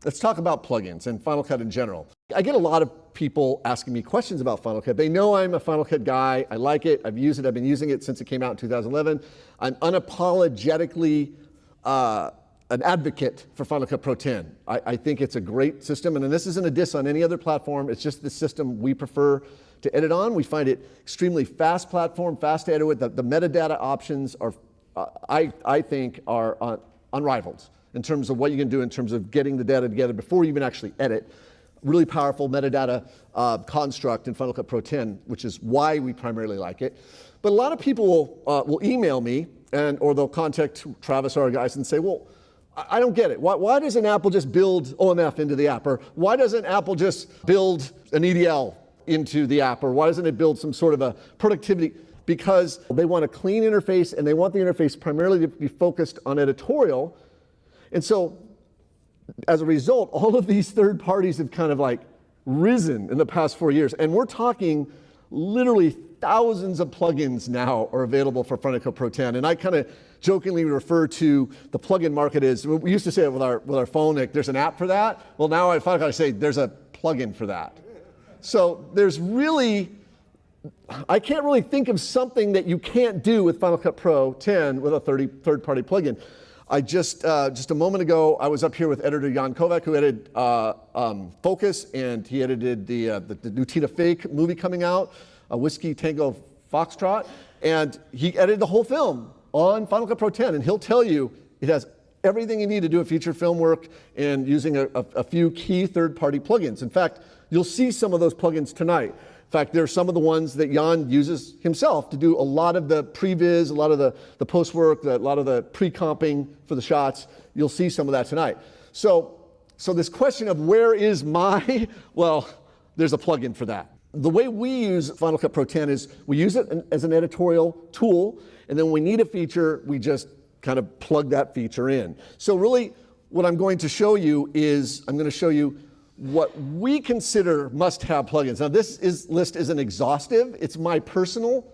let's talk about plugins and Final Cut in general. I get a lot of people asking me questions about Final Cut. They know I'm a Final Cut guy. I like it. I've used it. I've been using it since it came out in 2011. I'm unapologetically an advocate for Final Cut Pro 10. I think it's a great system, and this isn't a diss on any other platform. It's just the system we prefer to edit on. We find it extremely fast platform, fast to edit with. The metadata options are, I think, are unrivaled in terms of what you can do in terms of getting the data together before you even actually edit. Really powerful metadata construct in Final Cut Pro 10, which is why we primarily like it. But a lot of people will email me or they'll contact Travis or our guys and say, well, I don't get it. Why doesn't Apple just build OMF into the app? Or why doesn't Apple just build an EDL into the app? Or why doesn't it build some sort of a productivity? Because they want a clean interface, and they want the interface primarily to be focused on editorial. And so as a result, all of these third parties have kind of like risen in the past 4 years. And we're talking literally thousands of plugins now are available for Final Cut Pro 10. And I kind of jokingly refer to the plugin market as, we used to say it with our phone, like there's an app for that. Well, now I Final Cut, I say there's a plugin for that. So there's really, I can't really think of something that you can't do with Final Cut Pro 10 with a third-party plugin. I just a moment ago, I was up here with editor Jan Kovac, who edited Focus, and he edited the new Tina Fey movie coming out, Whiskey Tango Foxtrot, and he edited the whole film on Final Cut Pro 10, and he'll tell you it has everything you need to do a feature film work and using a few key third-party plugins. In fact, you'll see some of those plugins tonight. In fact, there are some of the ones that Jan uses himself to do a lot of the previs, a lot of the post work, a lot of the pre-comping for the shots. You'll see some of that tonight. So this question of where is my, well, there's a plugin for that. The way we use Final Cut Pro 10 is we use it as an editorial tool, and then when we need a feature, we just kind of plug that feature in. So really, what I'm going to show you is, I'm going to show you what we consider must-have plugins. Now this list isn't exhaustive, it's my personal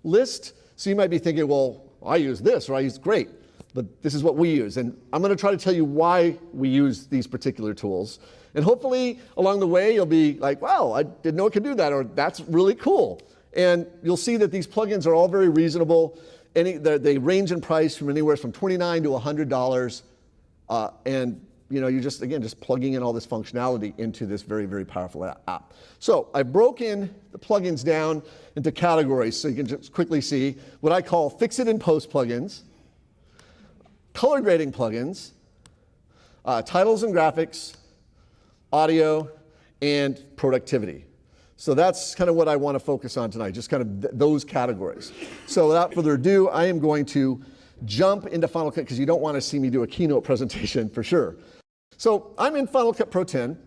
list. So you might be thinking, well, I use this, or I use great, but this is what we use. And I'm gonna try to tell you why we use these particular tools. And hopefully along the way, you'll be like, wow, I didn't know it could do that, or that's really cool. And you'll see that these plugins are all very reasonable. They range in price from anywhere from $29 to $100. And you know, you're just, again, just plugging in all this functionality into this very, very powerful app. So I've broken the plugins down into categories so you can just quickly see what I call fix it and post plugins, color grading plugins, titles and graphics, audio, and productivity. So that's kind of what I want to focus on tonight, just kind of those categories. So without further ado, I am going to jump into Final Cut because you don't want to see me do a keynote presentation for sure. So I'm in Final Cut Pro 10.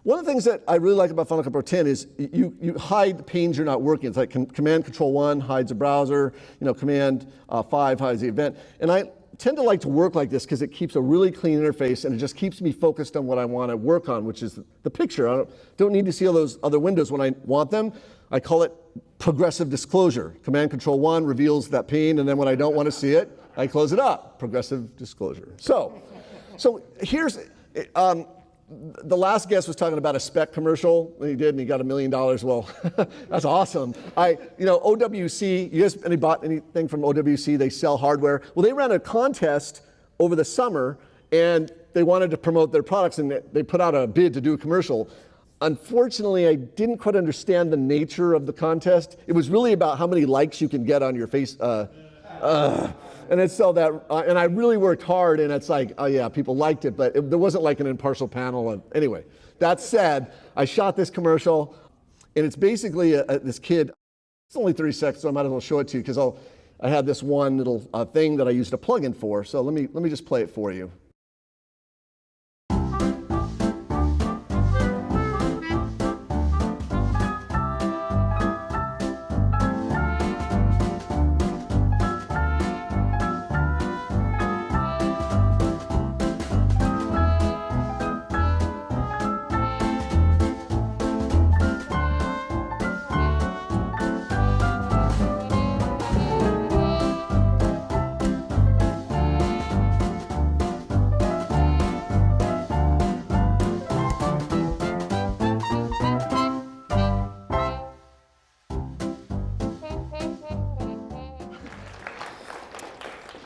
One of the things that I really like about Final Cut Pro 10 is you hide the panes you're not working. It's like Command Control 1 hides a browser, you know, Command 5 hides the event. And I tend to like to work like this because it keeps a really clean interface and it just keeps me focused on what I want to work on, which is the picture. I don't need to see all those other windows when I want them. I call it progressive disclosure. Command Control 1 reveals that pane, and then when I don't want to see it, I close it up. Progressive disclosure. So here's, the last guest was talking about a spec commercial, and he did, and he got $1 million. Well, that's awesome. You know, OWC, you guys bought anything from OWC? They sell hardware. Well, they ran a contest over the summer, and they wanted to promote their products, and they put out a bid to do a commercial. Unfortunately, I didn't quite understand the nature of the contest. It was really about how many likes you can get on your face. And it's so that, and I really worked hard, and it's like, oh yeah, people liked it, but there wasn't like an impartial panel. And anyway, that said, I shot this commercial, and it's basically this kid. It's only 30 seconds, so I might as well show it to you because I had this one little thing that I used a plugin for. So let me just play it for you.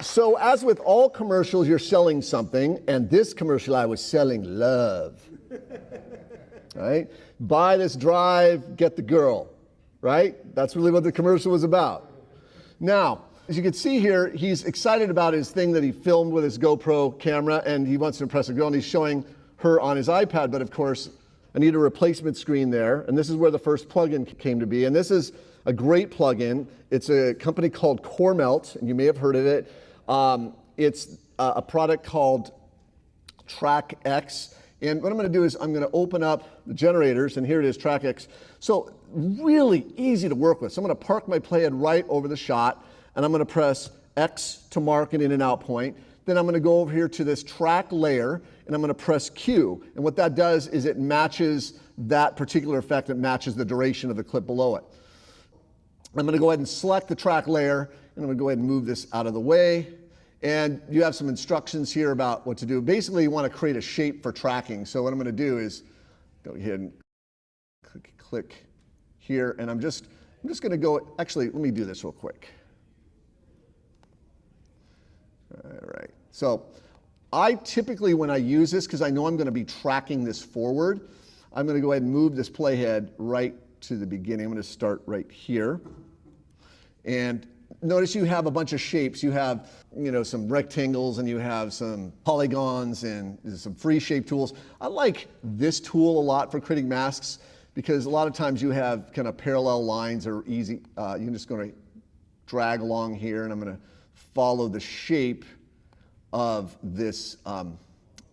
So as with all commercials, you're selling something, and this commercial I was selling love. Right? Buy this drive, get the girl. Right? That's really what the commercial was about. Now, as you can see here, he's excited about his thing that he filmed with his GoPro camera, and he wants to impress a girl, and he's showing her on his iPad, but of course, I need a replacement screen there, and this is where the first plugin came to be, and this is a great plugin. It's a company called CoreMelt, and you may have heard of it. It's a product called TrackX, and what I'm going to do is I'm going to open up the generators, and here it is, TrackX. So really easy to work with. So I'm going to park my playhead right over the shot, and I'm going to press X to mark an in and out point. Then I'm going to go over here to this track layer, and I'm going to press Q. And what that does is it matches that particular effect. It matches the duration of the clip below it. I'm going to go ahead and select the track layer, and I'm going to go ahead and move this out of the way. And you have some instructions here about what to do. Basically, you want to create a shape for tracking. So what I'm going to do is go ahead and click here, and I'm just going to go, actually, let me do this real quick. All right, so I typically, when I use this, because I know I'm going to be tracking this forward, I'm going to go ahead and move this playhead right to the beginning. I'm going to start right here. And notice you have a bunch of shapes. You have, some rectangles, and you have some polygons and some free shape tools. I like this tool a lot for creating masks because a lot of times you have kind of parallel lines are easy. You're just going to drag along here, and I'm going to follow the shape of this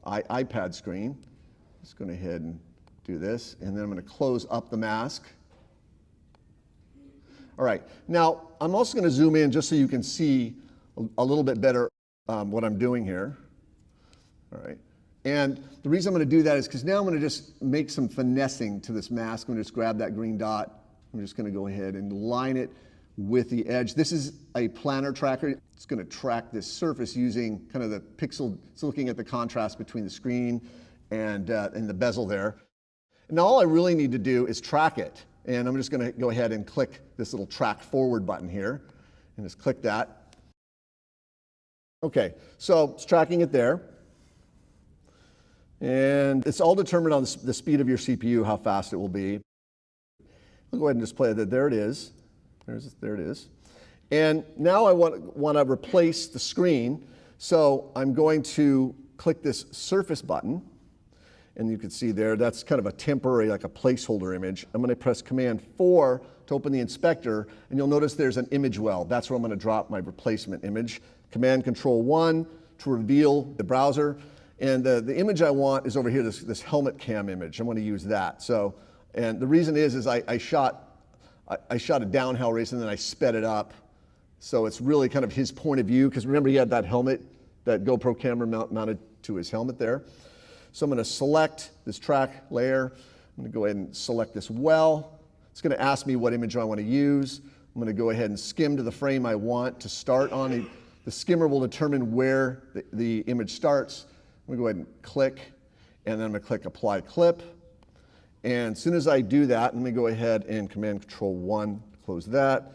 iPad screen. Just going to go ahead and do this, and then I'm going to close up the mask. All right, now I'm also going to zoom in just so you can see a little bit better what I'm doing here. All right, and the reason I'm going to do that is because now I'm going to just make some finessing to this mask. I'm going to just grab that green dot. I'm just going to go ahead and line it with the edge. This is a planar tracker. It's going to track this surface using kind of the pixel. It's looking at the contrast between the screen and the bezel there. And now all I really need to do is track it. And I'm just going to go ahead and click this little track forward button here and just click that. Okay, so it's tracking it there. And it's all determined on the speed of your CPU, how fast it will be. I'll go ahead and just play that. There it is. There it is. And now I want to replace the screen. So I'm going to click this surface button. And you can see there, that's kind of a temporary, like a placeholder image. I'm going to press Command 4 to open the inspector, and you'll notice there's an image well. That's where I'm going to drop my replacement image. Command Control 1 to reveal the browser. And the image I want is over here, this helmet cam image. I'm going to use that. So, and the reason is I shot a downhill race, and then I sped it up. So it's really kind of his point of view, because remember he had that helmet, that GoPro camera mounted to his helmet there. So I'm going to select this track layer. I'm going to go ahead and select this well. It's going to ask me what image I want to use. I'm going to go ahead and skim to the frame I want to start on. The skimmer will determine where the image starts. I'm going to go ahead and click, and then I'm going to click Apply Clip. And as soon as I do that, let me go ahead and Command Control 1, close that.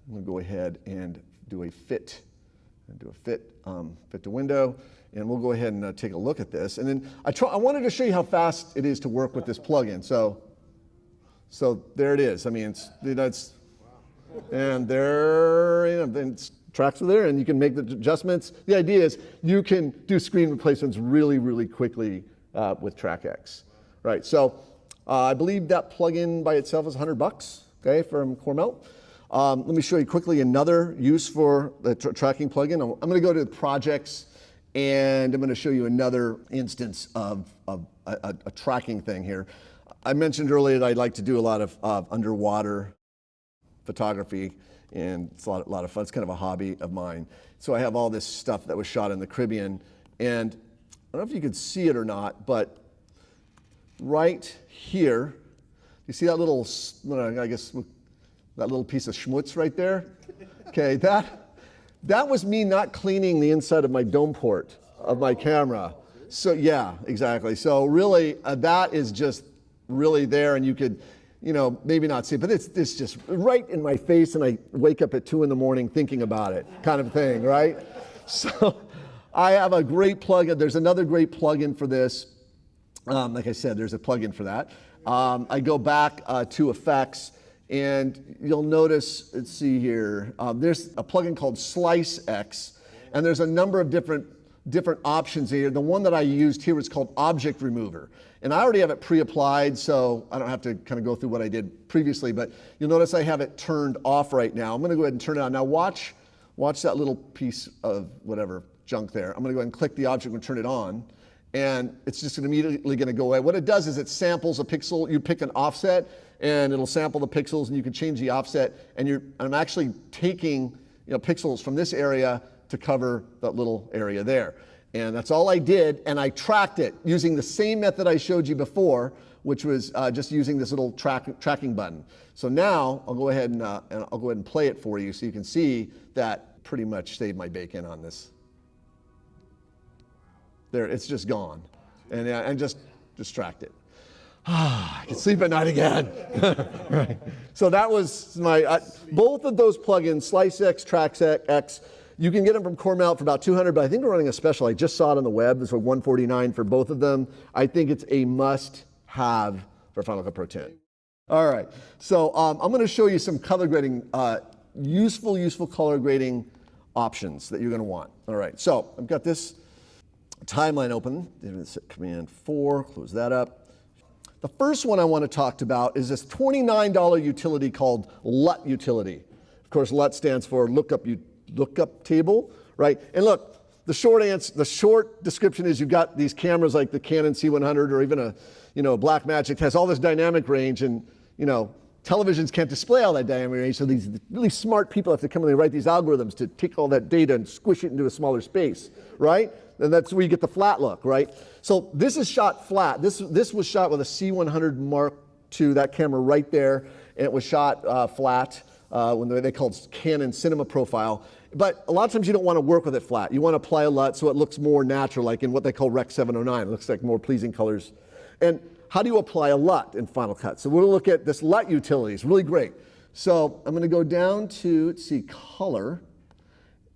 I'm going to go ahead and do a fit. Fit to window, and we'll go ahead and take a look at this. And then I wanted to show you how fast it is to work with this plugin. So there it is. I mean, and there, then tracks are there, and you can make the adjustments. The idea is you can do screen replacements really, really quickly with TrackX. Right. So I believe that plugin by itself is $100. Okay, from CoreMelt. Let me show you quickly another use for the tracking plugin. I'm going to go to projects, and I'm going to show you another instance of a tracking thing here. I mentioned earlier that I like to do a lot of underwater photography, and it's a lot of fun. It's kind of a hobby of mine. So I have all this stuff that was shot in the Caribbean, and I don't know if you can see it or not, but right here, you see that little, I guess, that little piece of schmutz right there? Okay, that was me not cleaning the inside of my dome port of my camera. So yeah, exactly. So really, that is just really there, and you could, you know, maybe not see, but it's just right in my face, and I wake up at 2 in the morning thinking about it, kind of thing, right? So I have a great plugin. There's another great plugin for this. Like I said, there's a plugin for that. I go back to effects, and you'll notice, let's see here, there's a plugin called SliceX, and there's a number of different options here. The one that I used here is called Object Remover. And I already have it pre-applied, so I don't have to kind of go through what I did previously, but you'll notice I have it turned off right now. I'm gonna go ahead and turn it on. Now watch that little piece of whatever junk there. I'm gonna go ahead and click the object and turn it on, and it's just immediately gonna go away. What it does is it samples a pixel. You pick an offset, and it'll sample the pixels, and you can change the offset, and I'm actually taking, you know, pixels from this area to cover that little area there. And that's all I did, and I tracked it using the same method I showed you before, which was just using this little tracking button. So now I'll go ahead and play it for you so you can see that pretty much saved my bacon on this. There, it's just gone. And just distracted. I can sleep at night again. Right. So that was my, both of those plugins, SliceX, TrackX, you can get them from Cormount for about $200, but I think we're running a special. I just saw it on the web. It's for $149 for both of them. I think it's a must-have for Final Cut Pro 10. All right, so I'm going to show you some color grading, useful color grading options that you're going to want. All right, so I've got this timeline open. Command 4, close that up. The first one I want to talk about is this $29 utility called LUT Utility. Of course, LUT stands for lookup table, right? And look, the short description is you've got these cameras like the Canon C100 or even a, you know, Blackmagic has all this dynamic range, and, you know, televisions can't display all that dynamic range, so these really smart people have to come in and write these algorithms to take all that data and squish it into a smaller space, right? And that's where you get the flat look, right? So this is shot flat. This was shot with a C100 Mark II, that camera right there, and it was shot flat. When they called Canon Cinema Profile. But a lot of times you don't want to work with it flat. You want to apply a LUT so it looks more natural, like in what they call Rec 709. It looks like more pleasing colors. And how do you apply a LUT in Final Cut? So we're going to look at this LUT utility. It's really great. So I'm going to go down to, let's see, color.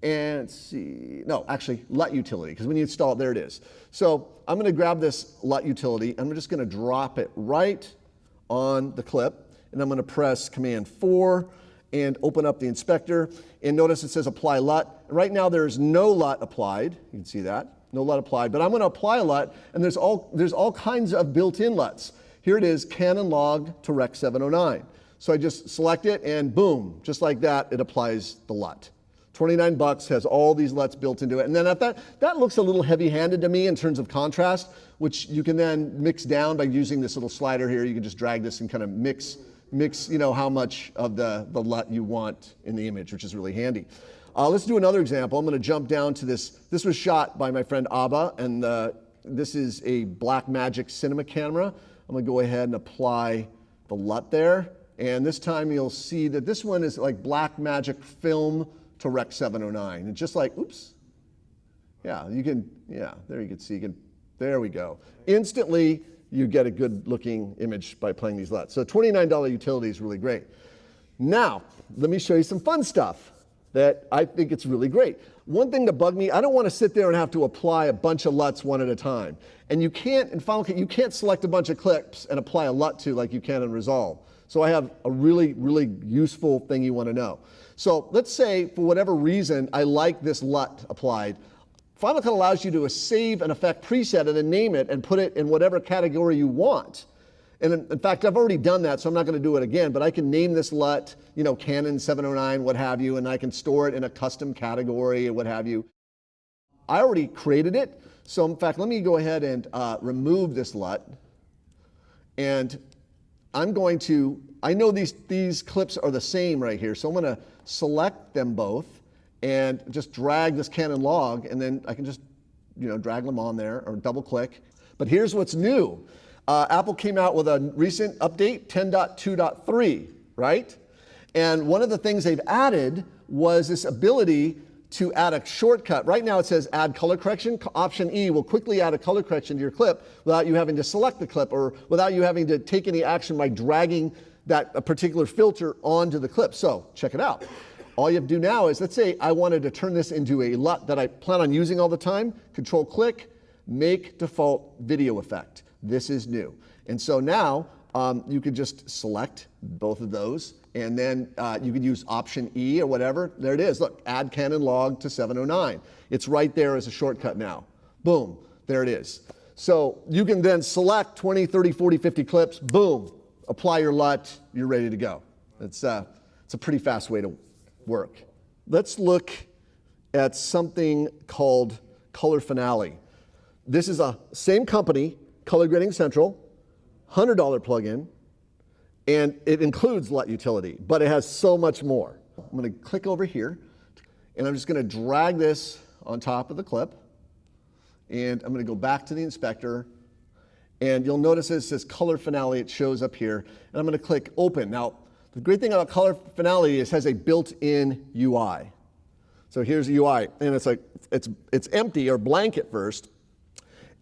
And let's see, no, actually, LUT utility, because when you install it, there it is. So I'm going to grab this LUT utility. I'm just going to drop it right on the clip. And I'm going to press Command 4. And open up the inspector, and notice it says apply LUT. Right now there's no LUT applied. You can see that, no LUT applied. But I'm going to apply a LUT, and there's all kinds of built-in LUTs. Here it is, Canon log to Rec 709. So I just select it, and boom, just like that, it applies the LUT. $29 has all these LUTs built into it. And then that looks a little heavy-handed to me in terms of contrast, which you can then mix down by using this little slider here. You can just drag this and kind of mix, you know, how much of the LUT you want in the image, which is really handy. Let's do another example. I'm going to jump down to this. This was shot by my friend Abba, and this is a Blackmagic cinema camera. I'm going to go ahead and apply the LUT there. And this time you'll see that this one is like Blackmagic film to Rec 709. And just like, oops. Yeah, you can, yeah, there you can see, there we go. Instantly, you get a good looking image by playing these LUTs. So $29 utility is really great. Now, let me show you some fun stuff that I think it's really great. One thing to bug me, I don't want to sit there and have to apply a bunch of LUTs one at a time. And you can't, in Final Cut, you can't select a bunch of clips and apply a LUT to like you can in Resolve. So I have a really useful thing you want to know. So let's say, for whatever reason, I like this LUT applied. Final Cut allows you to save an effect preset and then name it and put it in whatever category you want. And in fact, I've already done that, so I'm not going to do it again, but I can name this LUT, you know, Canon 709, what have you, and I can store it in a custom category or what have you. I already created it, so in fact, let me go ahead and remove this LUT. And I'm going to, I know these clips are the same right here, so I'm going to select them both and just drag this Canon log, and then I can just, you know, drag them on there or double click. But here's what's new. Apple came out with a recent update, 10.2.3, right? And one of the things they've added was this ability to add a shortcut. Right now it says add color correction. Option E will quickly add a color correction to your clip without you having to select the clip or without you having to take any action by dragging that particular filter onto the clip. So check it out. All you have to do now is, let's say I wanted to turn this into a LUT that I plan on using all the time. Control click, make default video effect. This is new. And so now you could just select both of those, and then you could use Option E or whatever. There it is. Look, add Canon log to 709. It's right there as a shortcut now. Boom, there it is. So you can then select 20, 30, 40, 50 clips. Boom, apply your LUT. You're ready to go. It's a pretty fast way to work. Let's look at something called Color Finale. This is a same company, Color Grading Central, $100 plugin, and it includes LUT Utility, but it has so much more. I'm going to click over here, and I'm just going to drag this on top of the clip, and I'm going to go back to the inspector, and you'll notice it says Color Finale. It shows up here, and I'm going to click Open. Now, the great thing about Color Finale is it has a built-in UI. So here's the UI, and it's like it's empty or blank at first.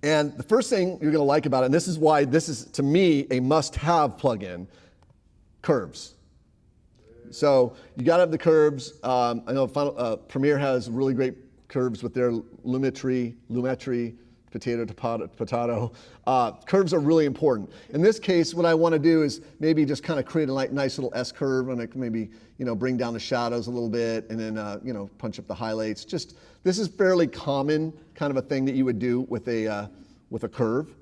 And the first thing you're going to like about it, and this is why this is, to me, a must-have plugin, curves. So you got to have the curves. I know Premiere has really great curves with their Lumetri, potato to potato. Curves are really important. In this case, what I want to do is maybe just kind of create a nice little S curve, and maybe bring down the shadows a little bit, and then punch up the highlights. This is fairly common kind of a thing that you would do with a curve.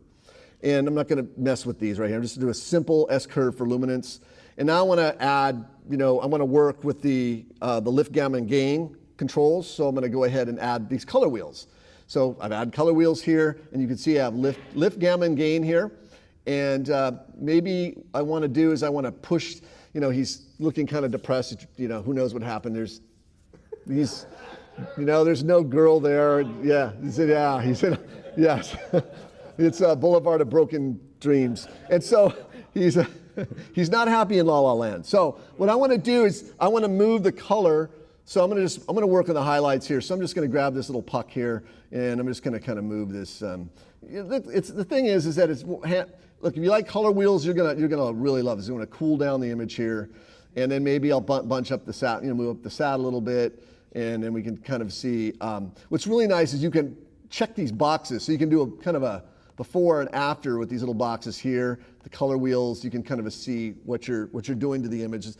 And I'm not going to mess with these right here. I'm just going to do a simple S curve for luminance. And now I want to add, I want to work with the lift, gamma, and gain controls. So I'm going to go ahead and add these color wheels. So I've added color wheels here, and you can see I have lift, gamma, and gain here. And maybe I want to do is I want to push, he's looking kind of depressed. Who knows what happened. There's no girl there. Yeah, he said, yes. It's a Boulevard of Broken Dreams. And so he's not happy in La La Land. So what I want to do is I want to move the color. So I'm going to work on the highlights here. So I'm just going to grab this little puck here, and I'm just going to kind of move this. The thing is that look, if you like color wheels, you're gonna really love this. You want to cool down the image here, and then maybe I'll bunch up the sat, move up the sat a little bit, and then we can kind of see. What's really nice is you can check these boxes, so you can do a kind of a before and after with these little boxes here. The color wheels, you can kind of see what you're doing to the images.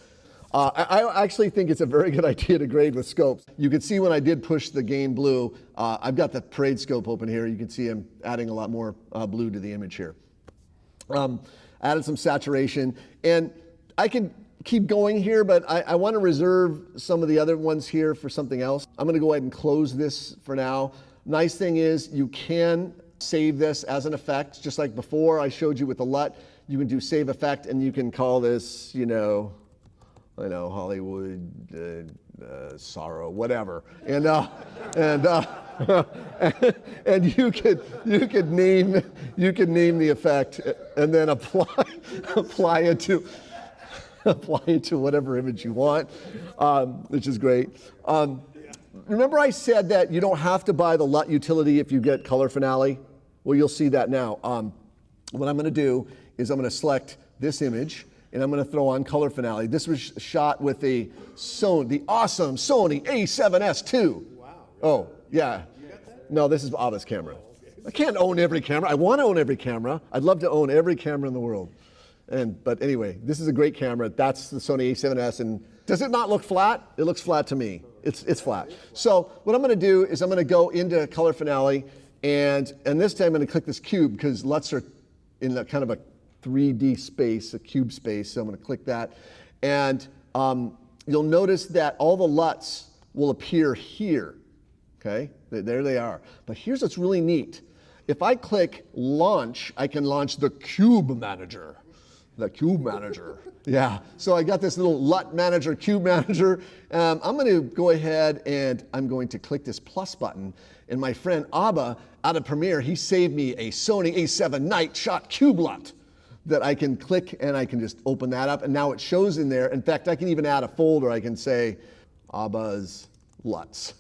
I actually think it's a very good idea to grade with scopes. You can see when I did push the gain blue, I've got the parade scope open here. You can see I'm adding a lot more blue to the image here. Added some saturation, and I can keep going here, but I want to reserve some of the other ones here for something else. I'm going to go ahead and close this for now. Nice thing is you can save this as an effect, just like before I showed you with the LUT. You can do save effect, and you can call this, I know, Hollywood, sorrow, whatever, and and you could name the effect, and then apply it to whatever image you want, which is great. Remember I said that you don't have to buy the LUT utility if you get Color Finale? Well, you'll see that now. What I'm going to do is I'm going to select this image, and I'm going to throw on Color Finale. This was shot with the awesome Sony A7S II. Wow. Oh, yeah. You got that? No, this is Abba's camera. I can't own every camera. I want to own every camera. I'd love to own every camera in the world. But anyway, this is a great camera. That's the Sony A7S. And does it not look flat? It looks flat to me. It's flat. So what I'm going to do is I'm going to go into Color Finale, and this time I'm going to click this cube because LUTs are in kind of a 3D space, a cube space. So I'm going to click that, and you'll notice that all the LUTs will appear here. Okay, there they are. But here's what's really neat. If I click Launch, I can launch the Cube Manager. The Cube Manager. Yeah, so I got this little LUT Manager, Cube Manager. I'm going to go ahead and I'm going to click this plus button. And my friend Abba out of Premiere, he saved me a Sony A7 Night Shot Cube LUT that I can click, and I can just open that up. And now it shows in there. In fact, I can even add a folder. I can say Abba's LUTs.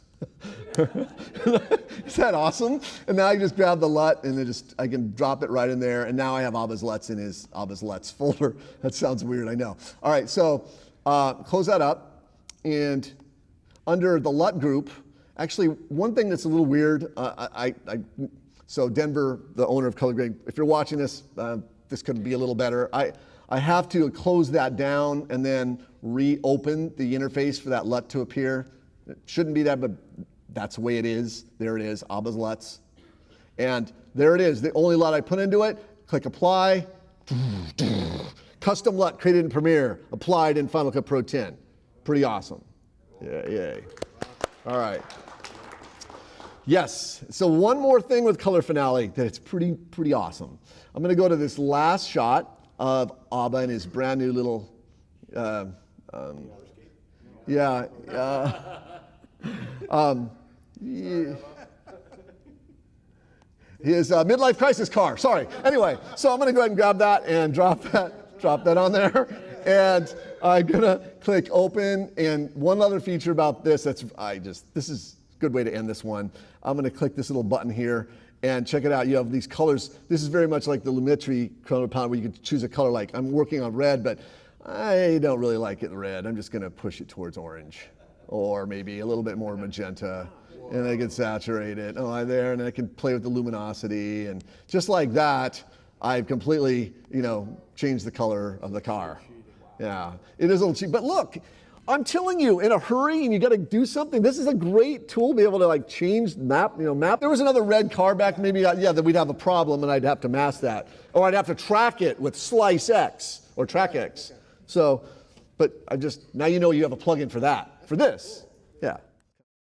Is that awesome? And now I just grab the LUT and I can drop it right in there. And now I have Abba's LUTs in his Abba's LUTs folder. That sounds weird, I know. All right, so close that up. And under the LUT group, actually one thing that's a little weird, so Denver, the owner of Color Grading, if you're watching this, this could be a little better. I have to close that down and then reopen the interface for that LUT to appear. It shouldn't be that, but that's the way it is. There it is, Abba's LUTs. And there it is, the only LUT I put into it. Click apply. Custom LUT created in Premiere, applied in Final Cut Pro 10. Pretty awesome. Yeah, yay. All right. Yes, so one more thing with Color Finale that it's pretty awesome. I'm gonna go to this last shot of Abba and his brand new little, his midlife crisis car, sorry. Anyway, so I'm gonna go ahead and grab that and drop that on there. And I'm gonna click open. And one other feature about this, this is a good way to end this one. I'm gonna click this little button here and check it out. You have these colors. This is very much like the Lumetri color palette where you can choose a color. Like I'm working on red, but I don't really like it red. I'm just gonna push it towards orange or maybe a little bit more magenta. And I can saturate it. Oh, there, and I can play with the luminosity. And just like that, I've completely, changed the color of the car. Yeah, it is a little cheap, but look, I'm telling you, in a hurry and you got to do something, this is a great tool to be able to change map. There was another red car back, maybe, that we'd have a problem and I'd have to mask that. Or I'd have to track it with SliceX or TrackX. So, but now you know you have a plugin for that, for this. Yeah.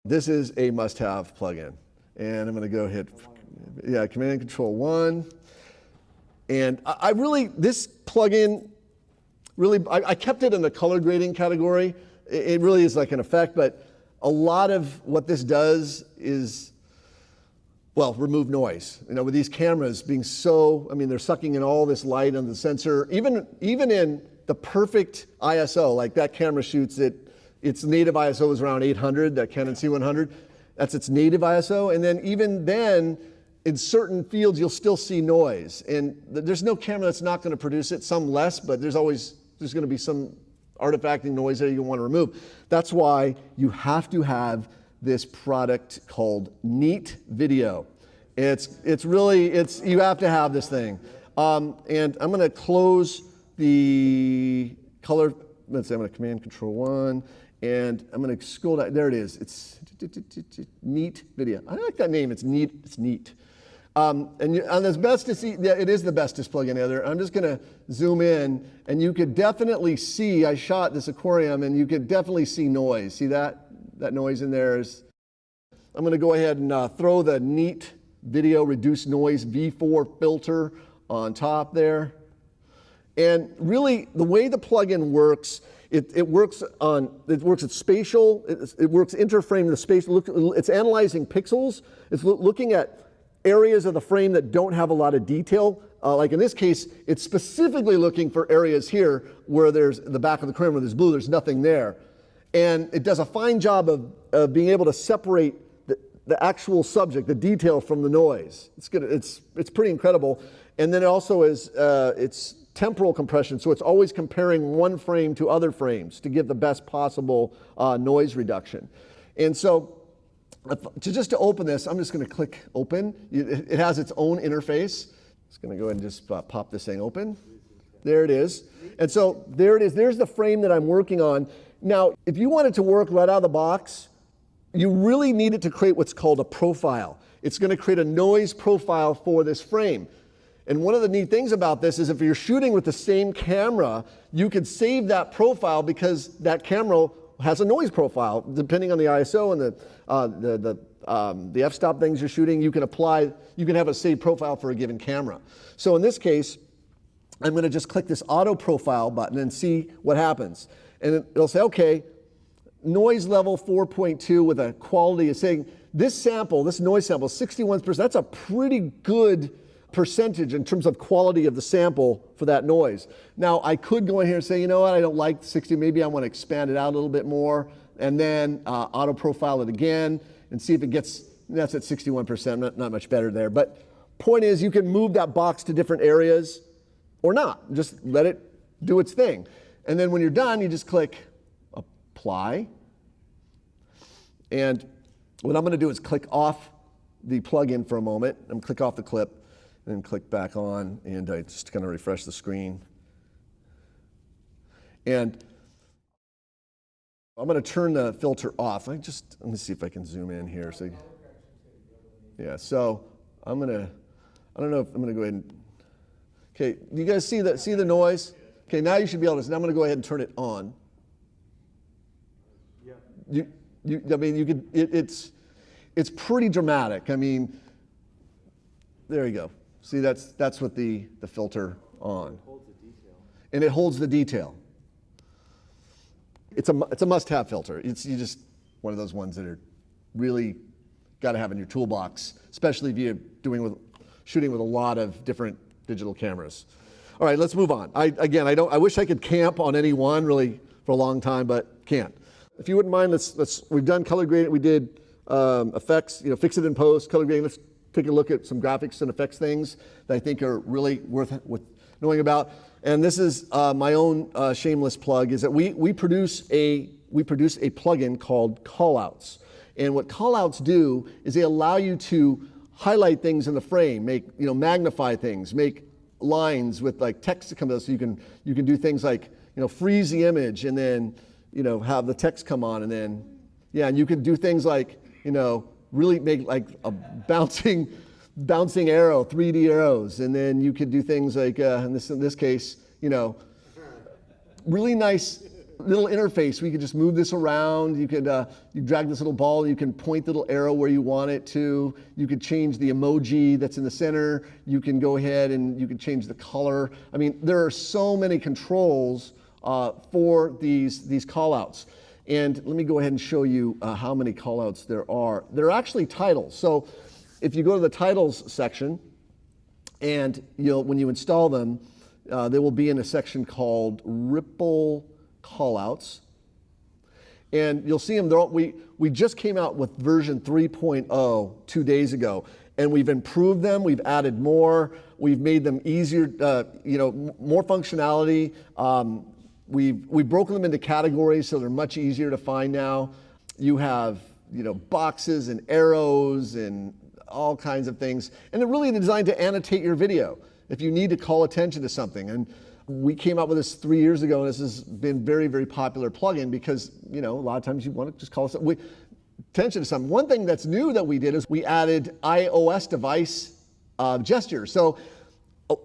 This is a must-have plugin. And I'm going to go hit, Command Control 1. And this plugin, I kept it in the color grading category. It really is like an effect, but a lot of what this does is, remove noise. With these cameras being they're sucking in all this light on the sensor, even in the perfect ISO, like that camera shoots its native ISO is around 800, that Canon C100. That's its native ISO. And then even then, in certain fields, you'll still see noise. And there's no camera that's not going to produce it, some less, but there's going to be some artifacting noise that you want to remove. That's why you have to have this product called Neat Video. You have to have this thing. And I'm going to close the color, I'm going to Command Control 1, and I'm going to scroll down. There it is. It's Neat Video. I like that name. It's neat. It's neat. And as best to see, it is the bestest plugin ever. I'm just going to zoom in, and you could definitely see. I shot this aquarium, and you could definitely see noise. See that noise in there is. I'm going to go ahead and throw the Neat Video Reduce Noise V4 filter on top there. And really, the way the plugin works. It works at spatial, it works interframe the spatial, it's analyzing pixels, it's looking at areas of the frame that don't have a lot of detail. Like in this case, it's specifically looking for areas here where there's the back of the camera where there's blue, there's nothing there. And it does a fine job of being able to separate the actual subject, the detail from the noise. It's pretty incredible. And then it also is, it's temporal compression, so it's always comparing one frame to other frames to give the best possible noise reduction. And so, to open this, I'm just going to click open. It has its own interface. Just going to go ahead and just pop this thing open. There it is. And so there it is. There's the frame that I'm working on. Now, if you want it to work right out of the box, you really need it to create what's called a profile. It's going to create a noise profile for this frame. And one of the neat things about this is if you're shooting with the same camera, you could save that profile because that camera has a noise profile. Depending on the ISO and the f-stop things you're shooting, you can have a saved profile for a given camera. So in this case, I'm going to just click this auto profile button and see what happens. And it'll say, okay, noise level 4.2 with a quality is saying this noise sample, 61%, that's a pretty good percentage in terms of quality of the sample for that noise. Now, I could go in here and say, you know what, I don't like 60, maybe I want to expand it out a little bit more. and then auto profile it again and see if it gets, that's at 61%, not much better there. But point is, you can move that box to different areas or not. Just let it do its thing. And then when you're done, you just click apply. And what I'm going to do is click off the plugin for a moment. I'm going to click off the clip and then click back on, and I just kind of refresh the screen. And I'm going to turn the filter off. Let me see if I can zoom in here. So, yeah, so I don't know if I'm going to go ahead and, okay, you guys see the noise? Okay, now you should be able to, now I'm going to go ahead and turn it on. Yeah. I mean, you could, it's pretty dramatic. I mean, there you go. See, that's what the filter on. It holds the detail. And it holds the detail. It's a must-have filter. It's just one of those ones that are really got to have in your toolbox, especially if you're shooting with a lot of different digital cameras. All right, let's move on. I wish I could camp on any one really for a long time, but can't. If you wouldn't mind, we've done color grading. We did effects, fix it in post, color grading. Let's take a look at some graphics and effects things that I think are really worth knowing about. And this is my own shameless plug, is that we produce a plugin called Callouts. And what Callouts do is they allow you to highlight things in the frame, magnify things, make lines with like text that comes out, so you can do things like freeze the image and then have the text come on, and then and you can do things like really make like a bouncing arrow, 3D arrows, and then you could do things like in this case, really nice little interface. We could just move this around. You could you drag this little ball. You can point the little arrow where you want it to. You could change the emoji that's in the center. You can go ahead and you can change the color. I mean, there are so many controls for these callouts. And let me go ahead and show you how many callouts there are. They're actually titles. So if you go to the titles section, and when you install them, they will be in a section called Ripple Callouts. And you'll see them. We just came out with version 3.0 2 days ago, and we've improved them. We've added more. We've made them easier, more functionality. We've broken them into categories, so they're much easier to find now. You have boxes and arrows and all kinds of things, and they're really designed to annotate your video if you need to call attention to something. And we came out with this 3 years ago, and this has been very, very popular plugin because a lot of times you want to just call attention to something. One thing that's new that we did is we added iOS device gestures. So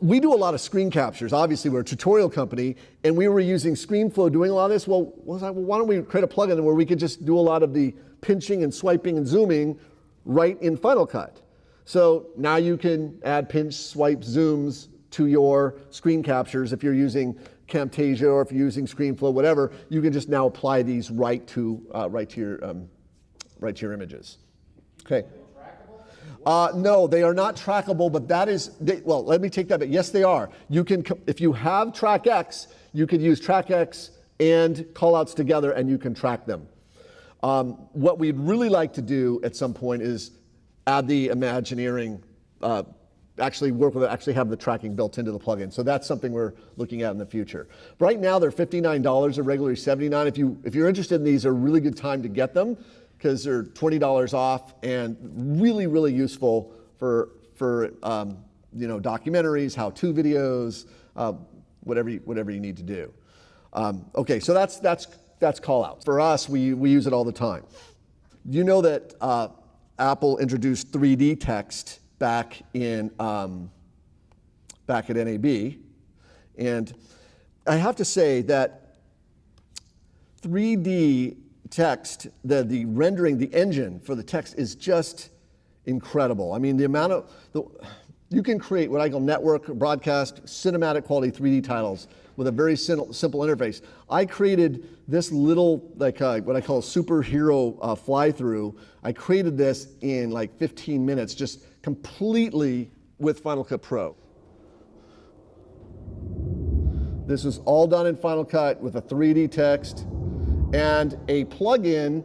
we do a lot of screen captures. Obviously, we're a tutorial company, and we were using ScreenFlow doing a lot of this. Well, why don't we create a plugin where we could just do a lot of the pinching and swiping and zooming right in Final Cut. So now you can add pinch, swipe, zooms to your screen captures. If you're using Camtasia or if you're using ScreenFlow, whatever, you can just now apply these right to your images. Okay. No, they are not trackable, but that is, well, let me take that back. Yes, they are. You can, if you have TrackX, you could use TrackX and callouts together and you can track them. What we'd really like to do at some point is add the Imagineering, actually work with it, actually have the tracking built into the plugin. So that's something we're looking at in the future. Right now they're $59, they're regularly $79. If you're interested in these, they're a really good time to get them because they're $20 off and really, really useful for documentaries, how-to videos, whatever you need to do. Okay, so that's callouts. For us, we use it all the time. You know that Apple introduced 3D text back at NAB, and I have to say that 3D text, the rendering, the engine for the text is just incredible. I mean, the amount of you can create what I call network, broadcast, cinematic quality 3D titles with a very simple interface. I created this little, what I call a superhero fly-through. I created this in like 15 minutes, just completely with Final Cut Pro. This is all done in Final Cut with a 3D text, and a plugin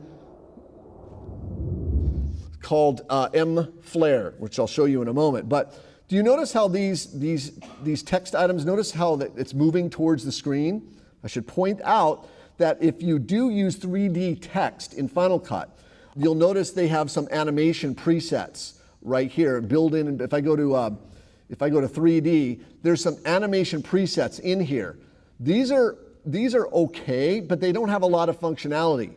called mFlare, which I'll show you in a moment. But do you notice how these text items, notice how that it's moving towards the screen? I should point out that if you do use 3D text in Final Cut, you'll notice they have some animation presets right here built in. And if I go to 3D, there's some animation presets in here. These are okay, but they don't have a lot of functionality.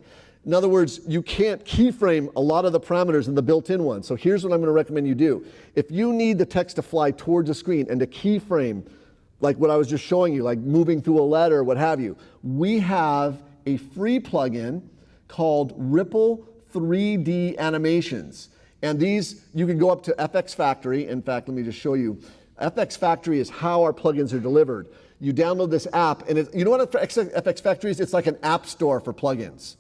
In other words, you can't keyframe a lot of the parameters in the built-in one. So here's what I'm going to recommend you do. If you need the text to fly towards the screen and to keyframe, like what I was just showing you, like moving through a letter or what have you, we have a free plugin called Ripple 3D Animations. And these, you can go up to FX Factory. In fact, let me just show you. FX Factory is how our plugins are delivered. You download this app, and you know what FX Factory is? It's like an app store for plugins.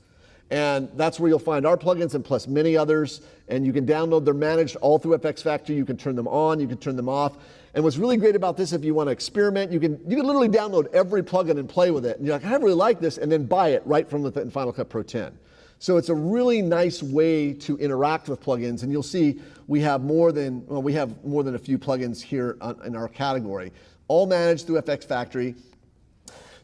And that's where you'll find our plugins and plus many others. And you can download, they're managed all through FX Factory. You can turn them on, you can turn them off. And what's really great about this, if you want to experiment, you can literally download every plugin and play with it. And you're like, I really like this, and then buy it right from within Final Cut Pro 10. So it's a really nice way to interact with plugins. And you'll see we have more than a few plugins here in our category, all managed through FX Factory.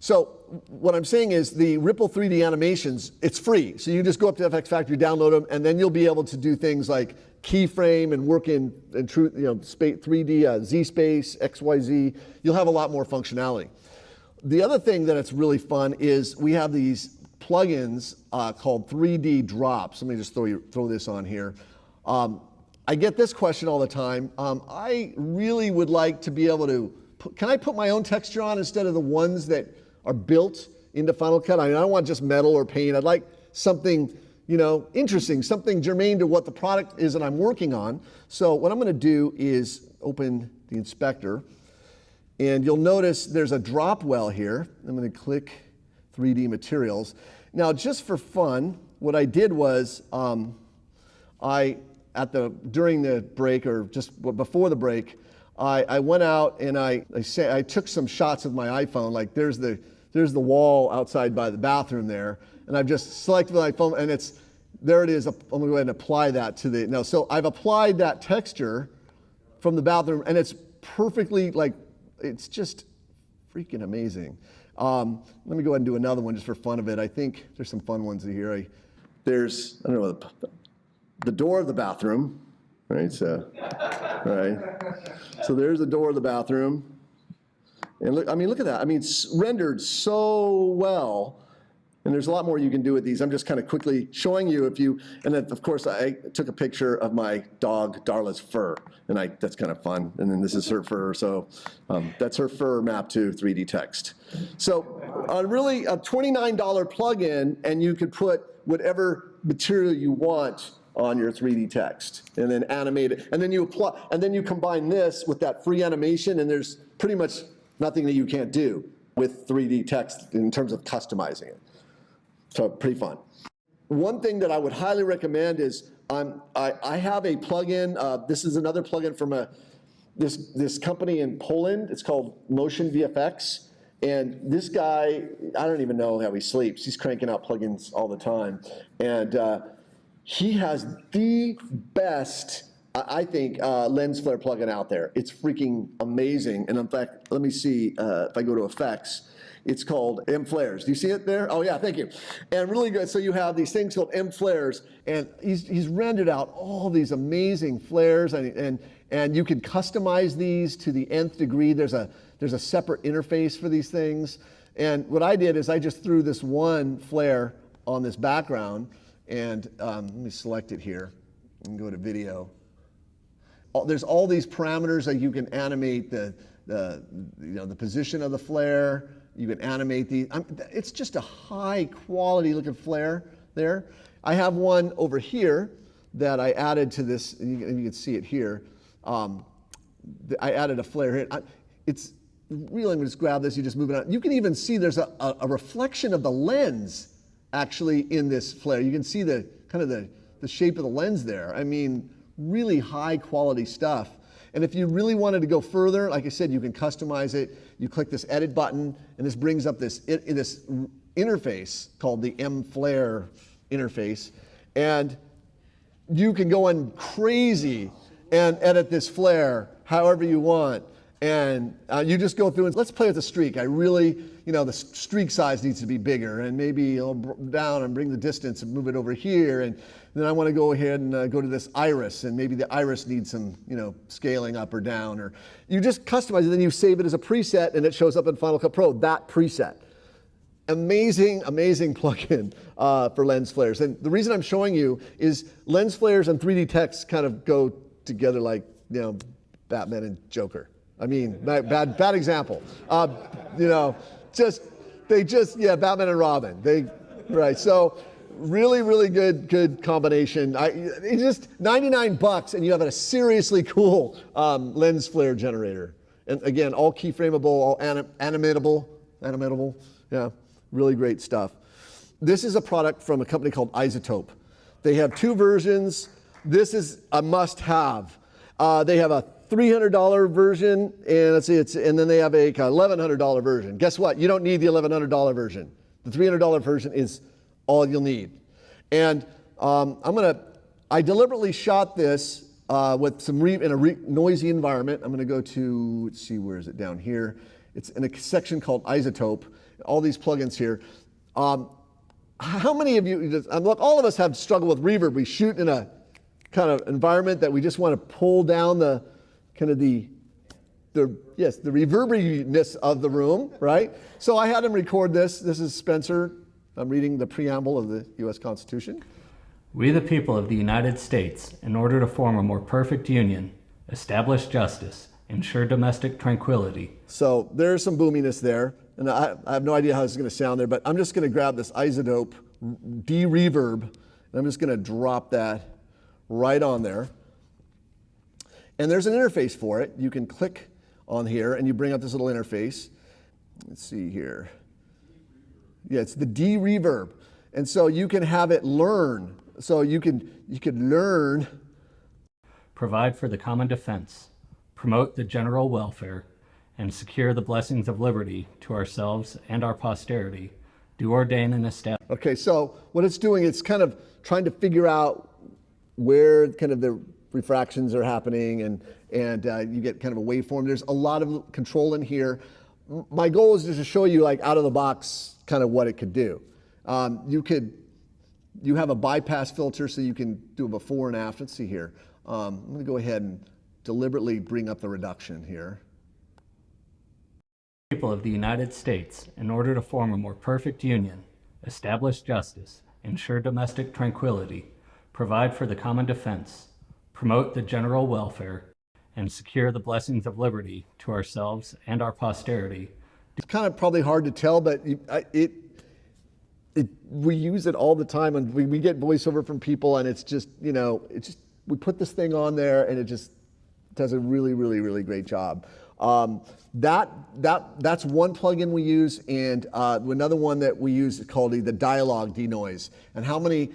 So what I'm saying is the Ripple 3D animations, it's free. So you just go up to FX Factory, download them, and then you'll be able to do things like keyframe and work in true 3D, Z space, XYZ. You'll have a lot more functionality. The other thing that it's really fun is we have these plugins called 3D drops. Let me just throw this on here. I get this question all the time. I really would like to be able to, can I put my own texture on instead of the ones that are built into Final Cut? I don't want just metal or paint. I'd like something, interesting, something germane to what the product is that I'm working on. So what I'm going to do is open the inspector, and you'll notice there's a drop well here. I'm going to click 3D materials. Now, just for fun, what I did was during the break or just before the break, I went out and I took some shots of my iPhone. Like there's the wall outside by the bathroom there, and I've just selected my phone, and there it is. I'm going to go ahead and apply that to the now. So I've applied that texture from the bathroom, and it's perfectly it's just freaking amazing. Let me go ahead and do another one just for fun of it. I think there's some fun ones here. There's the door of the bathroom. Right, so there's the door of the bathroom, and look at that. I mean, it's rendered so well, and there's a lot more you can do with these. I'm just kind of quickly showing you and then of course I took a picture of my dog Darla's fur, and that's kind of fun. And then this is her fur, so that's her fur mapped to 3D text. So really a $29 plugin, and you could put whatever material you want on your 3D text, and then animate it, and then you apply, and then you combine this with that free animation, and there's pretty much nothing that you can't do with 3D text in terms of customizing it. So pretty fun. One thing that I would highly recommend is I have a plugin. This is another plugin from this company in Poland. It's called Motion VFX, and this guy, I don't even know how he sleeps. He's cranking out plugins all the time, and he has the best, I think, lens flare plugin out there. It's freaking amazing. And in fact, let me see if I go to effects. It's called mFlares. Do you see it there? Oh yeah, thank you. And really good. So you have these things called mFlares, and he's rendered out all these amazing flares, and you can customize these to the nth degree. There's a separate interface for these things. And what I did is I just threw this one flare on this background. And let me select it here and go to video. There's all these parameters that you can animate the position of the flare. You can animate these. It's just a high quality looking flare there. I have one over here that I added to this, and you can see it here. I added a flare here. It's really, I'm going to just grab this. You just move it out. You can even see there's a reflection of the lens actually in this flare. You can see the kind of the shape of the lens there. I mean, really high quality stuff. And if you really wanted to go further, like I said, you can customize it. You click this edit button, and this brings up this interface called the mFlare interface, and you can go in crazy and edit this flare however you want. And you just go through and let's play with the streak. I really, the streak size needs to be bigger, and maybe I'll down and bring the distance and move it over here. And then I want to go ahead and go to this iris, and maybe the iris needs some, scaling up or down. Or you just customize it, then you save it as a preset, and it shows up in Final Cut Pro, that preset. Amazing, amazing plugin for lens flares. And the reason I'm showing you is lens flares and 3D text kind of go together like, Batman and Joker. I mean, bad example. Batman and Robin. Right. So really, really good combination. It's just $99 and you have a seriously cool lens flare generator. And again, all keyframeable, all animatable. Yeah, really great stuff. This is a product from a company called iZotope. They have 2 versions. This is a must-have. They have a $300 version, and let's see, and then they have a $1,100 version. Guess what? You don't need the $1,100 version. The $300 version is all you'll need. And I deliberately shot this with some in a noisy environment. I'm gonna go to, let's see, where is it down here? It's in a section called iZotope. All these plugins here. How many of you? Look, all of us have struggled with reverb. We shoot in a kind of environment that we just want to pull down the reverberiness of the room, right? So I had him record this. This is Spencer. I'm reading the preamble of the U.S. Constitution. We, the people of the United States, in order to form a more perfect union, establish justice, ensure domestic tranquility. So there's some boominess there, and I have no idea how this is going to sound there, but I'm just going to grab this iZotope de-reverb, and I'm just going to drop that right on there. And there's an interface for it. You can click on here, and you bring up this little interface. Let's see here. Yeah, it's the de-reverb. And so you can have it learn. So you could learn. Provide for the common defense, promote the general welfare, and secure the blessings of liberty to ourselves and our posterity, do ordain and establish. Okay, so what it's doing, it's kind of trying to figure out where kind of the refractions are happening, and you get kind of a waveform. There's a lot of control in here. My goal is just to show you, like, out of the box kind of what it could do. You have a bypass filter, so you can do a before and after. Let's see here. I'm going to go ahead and deliberately bring up the reduction here. People of the United States, in order to form a more perfect union, establish justice, ensure domestic tranquility, provide for the common defense, promote the general welfare, and secure the blessings of liberty to ourselves and our posterity. It's kind of probably hard to tell, but we use it all the time, and we get voiceover from people, and it's just, we put this thing on there, and it just does a really, really, really great job. That's one plugin we use, and another one that we use is called the dialogue denoise. And how many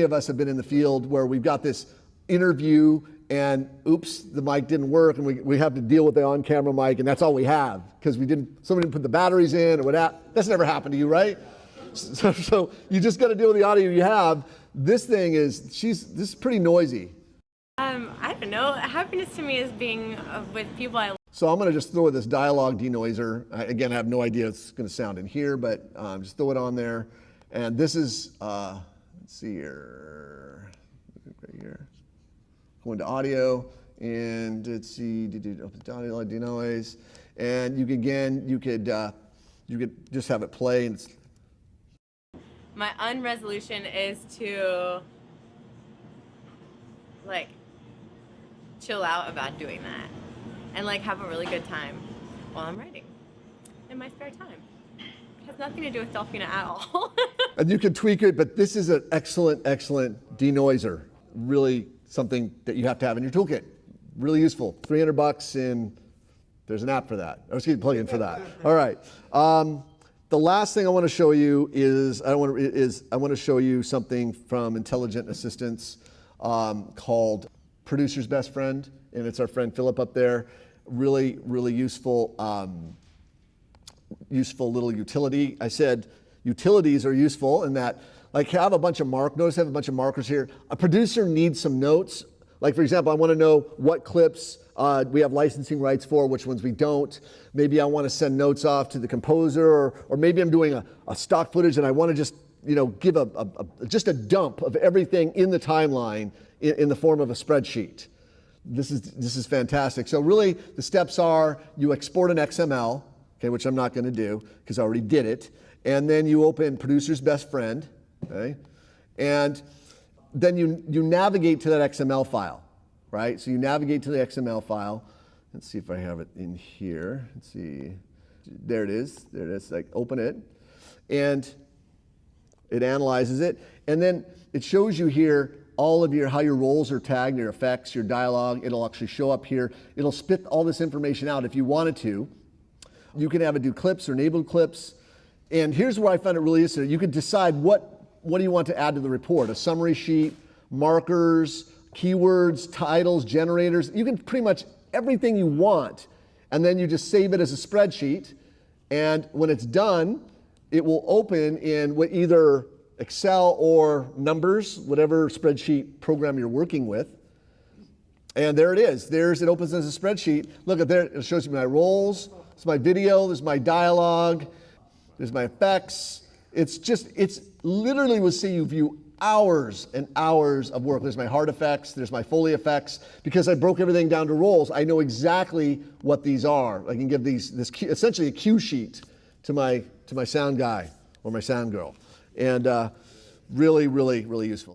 of us have been in the field where we've got this interview and oops, the mic didn't work, and we have to deal with the on-camera mic, and that's all we have because somebody didn't put the batteries in or whatever. That's never happened to you, right? So you just got to deal with the audio you have. This thing is, this is pretty noisy. I don't know. Happiness to me is being with people I love. So I'm going to just throw this dialogue denoiser. Again, I have no idea it's going to sound in here, but just throw it on there. And this is, let's see here, right here. Go into audio, and let's see, dialogue denoise. And you could just have it play. And my unresolution is to chill out about doing that and have a really good time while I'm writing in my spare time. It has nothing to do with Delphina at all. And you can tweak it, but this is an excellent, excellent denoiser. Really something that you have to have in your toolkit. Really useful. $300, and there's an app for that. Or excuse me, plugin for that. All right. The last thing I want to show you is I want to show you something from Intelligent Assistance called Producer's Best Friend, and it's our friend Philip up there. Really, really useful, useful little utility. I said, utilities are useful in that, like, have a bunch of notice I have a bunch of markers here. A producer needs some notes. Like, for example, I want to know what clips we have licensing rights for, which ones we don't. Maybe I want to send notes off to the composer, or maybe I'm doing a stock footage and I want to just, give just a dump of everything in the timeline in the form of a spreadsheet. This is fantastic. So really, the steps are you export an XML, okay, which I'm not going to do because I already did it, and then you open Producer's Best Friend, okay, and then you navigate to that XML file, right? So you navigate to the XML file. Let's see if I have it in here. Let's see. There it is. There it is. Like, open it, and it analyzes it, and then it shows you here all of how your roles are tagged, your effects, your dialogue. It'll actually show up here. It'll spit all this information out if you wanted to. You can have it do clips or enabled clips. And here's where I found it really useful. You could decide what do you want to add to the report, a summary sheet, markers, keywords, titles, generators. You can pretty much everything you want. And then you just save it as a spreadsheet. And when it's done, it will open in either Excel or Numbers, whatever spreadsheet program you're working with. And there it is. It opens as a spreadsheet. Look at there, it shows you my roles. It's my video, there's my dialogue, there's my effects. It's literally will see you view hours and hours of work. There's my hard effects, there's my Foley effects. Because I broke everything down to roles, I know exactly what these are. I can give this essentially a cue sheet to my sound guy or my sound girl. And really, really, really useful.